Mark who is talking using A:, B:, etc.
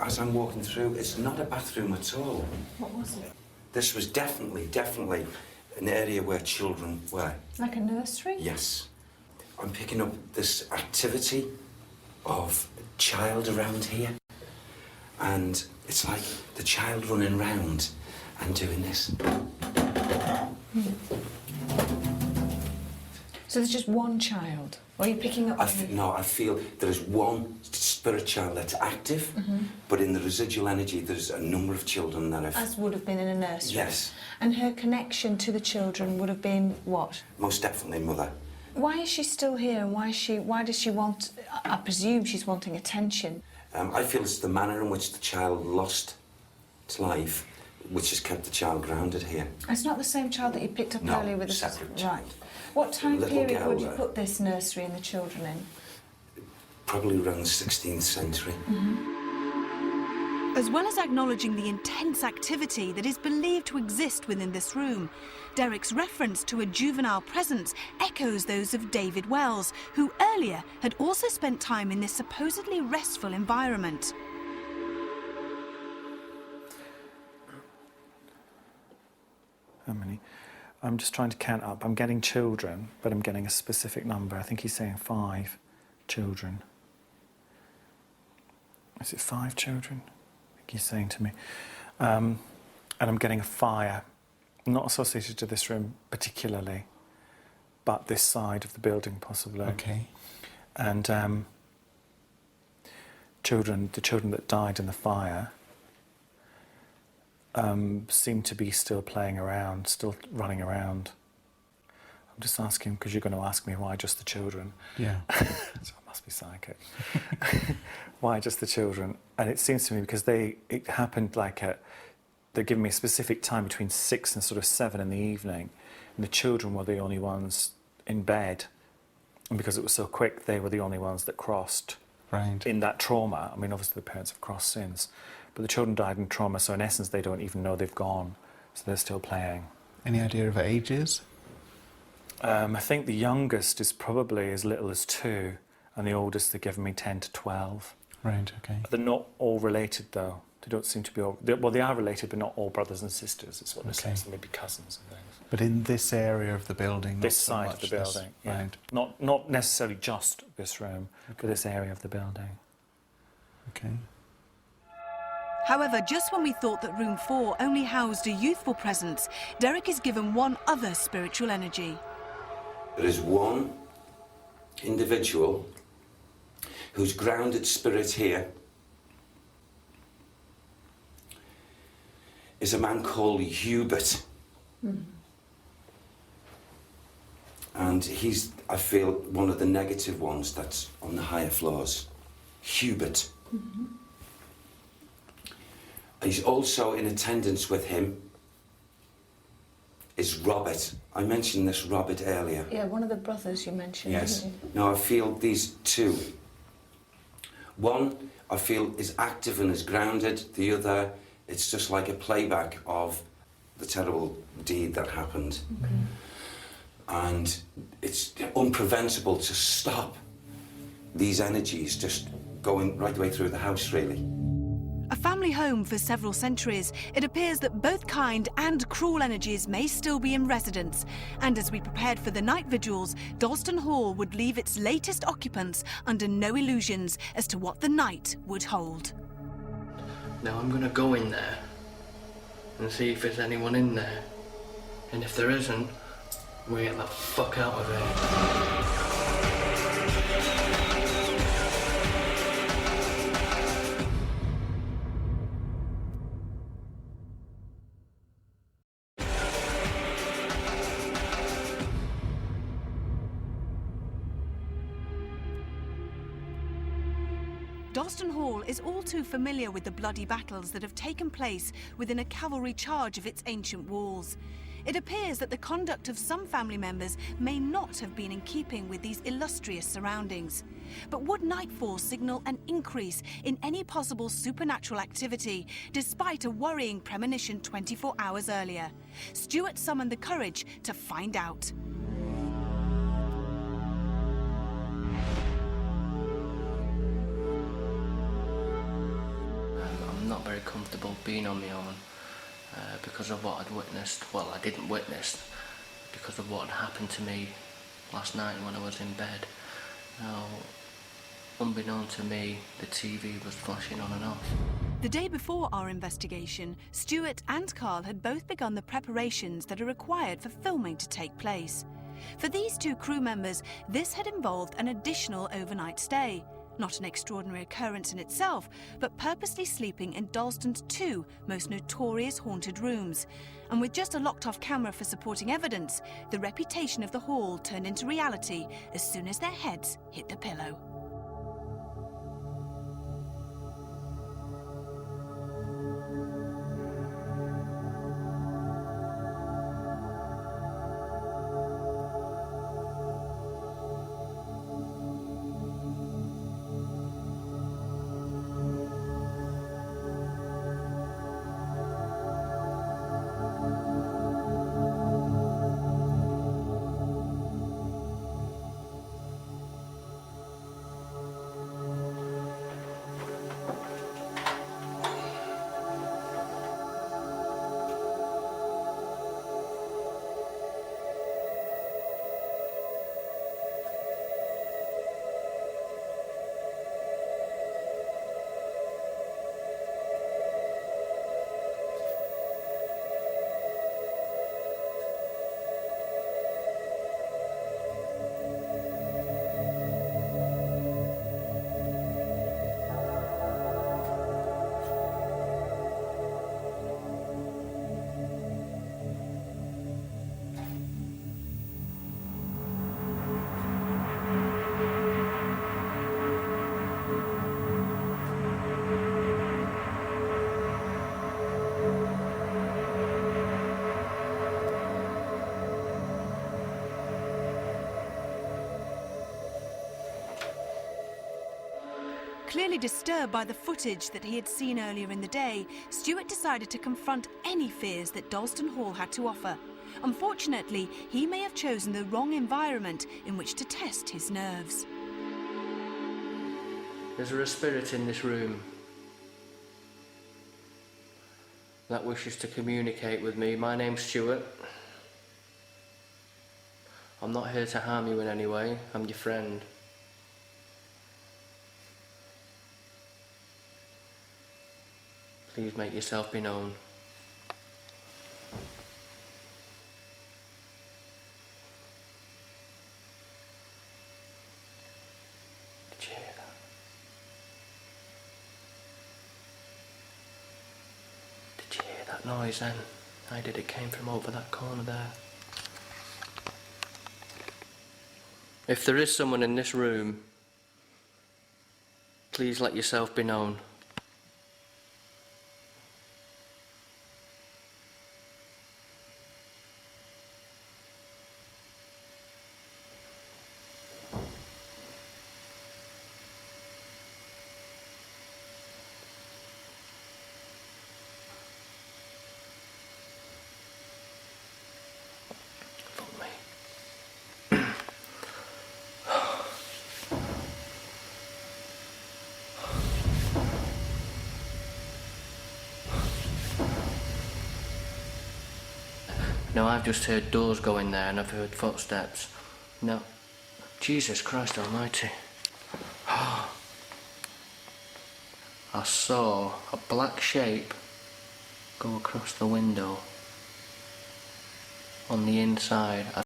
A: as I'm walking through, it's not a bathroom at all.
B: What was it?
A: This was definitely an area where children were.
B: Like a nursery?
A: Yes. I'm picking up this activity of a child around here. And it's like the child running round and doing this.
B: So there's just one child? Or are you picking up...
A: No, I feel there is one spirit child that's active, but in the residual energy there's a number of children that have...
B: As would have been in a nursery?
A: Yes.
B: And her connection to the children would have been what?
A: Most definitely mother.
B: Why is she still here and why does she want... I presume she's wanting attention.
A: I feel it's the manner in which the child lost its life which has kept the child grounded here.
B: It's not the same child that you picked up earlier with the...
A: separate
B: Right. What time period would you
A: girl,
B: put this nursery and the children in?
A: Probably around the 16th century.
C: As well as acknowledging the intense activity that is believed to exist within this room, Derek's reference to a juvenile presence echoes those of David Wells, who earlier had also spent time in this supposedly restful environment.
D: How many? I'm just trying to count up. I'm getting children, but I'm getting a specific number. I think he's saying 5 children. Is it 5 children? I think he's saying to me. And I'm getting a fire, not associated to this room particularly, but this side of the building possibly.
E: Okay.
D: And the children that died in the fire seem to be still playing around, still running around. I'm just asking, because you're going to ask me why just the children.
E: Yeah.
D: So I must be psychic. Why just the children? And it seems to me because it happened like they're giving me a specific time between 6 and sort of 7 in the evening, and the children were the only ones in bed, and because it was so quick, they were the only ones that crossed.
E: Right.
D: In that trauma. I mean, obviously the parents have crossed since, but the children died in trauma, so in essence they don't even know they've gone, so they're still playing.
E: Any idea of ages?
D: I think the youngest is probably as little as 2, and the oldest they're giving me 10 to 12.
E: Right, okay.
D: They're not all related though. They don't seem to be all... Well, they are related, but not all brothers and sisters, is what they're saying, so maybe cousins and things.
E: But in this area of the building?
D: This side of the building, yeah.
E: Right.
D: Not necessarily just this room, but this area of the building.
E: Okay.
C: However, just when we thought that room 4 only housed a youthful presence, Derek is given one other spiritual energy.
A: There is one individual whose grounded spirit here is a man called Hubert. And he's, I feel, one of the negative ones that's on the higher floors. Hubert. He's also in attendance with him is Robert. I mentioned this Robert earlier.
B: Yeah, one of the brothers you mentioned.
A: Yes.
B: Didn't you?
A: Now I feel these two. One, I feel is active and is grounded. The other, it's just like a playback of the terrible deed that happened. And it's unpreventable to stop these energies just going right the way through the house, really.
C: A family home for several centuries, it appears that both kind and cruel energies may still be in residence. And as we prepared for the night vigils, Dalston Hall would leave its latest occupants under no illusions as to what the night would hold.
F: Now I'm gonna go in there and see if there's anyone in there. And if there isn't, we get the fuck out of here.
C: Dalston Hall is all too familiar with the bloody battles that have taken place within a cavalry charge of its ancient walls. It appears that the conduct of some family members may not have been in keeping with these illustrious surroundings. But would nightfall signal an increase in any possible supernatural activity, despite a worrying premonition 24 hours earlier? Stuart summoned the courage to find out.
F: very comfortable being on my own because of what I'd witnessed. Well, I didn't witness, because of what had happened to me last night when I was in bed. Now, unbeknown to me, the TV was flashing on and off.
C: The day before our investigation, Stuart and Carl had both begun the preparations that are required for filming to take place. For these two crew members, this had involved an additional overnight stay. Not an extraordinary occurrence in itself, but purposely sleeping in Dalston's two most notorious haunted rooms. And with just a locked-off camera for supporting evidence, the reputation of the hall turned into reality as soon as their heads hit the pillow. Clearly disturbed by the footage that he had seen earlier in the day, Stuart decided to confront any fears that Dalston Hall had to offer. Unfortunately, he may have chosen the wrong environment in which to test his nerves.
F: Is there a spirit in this room that wishes to communicate with me? My name's Stuart. I'm not here to harm you in any way. I'm your friend. Please make yourself be known. Did you hear that? Did you hear that noise then? I did. It came from over that corner there. If there is someone in this room, please let yourself be known. Fuck me. No, I've just heard doors go in there and I've heard footsteps. No. Jesus Christ almighty. I saw a black shape go across the window on the inside.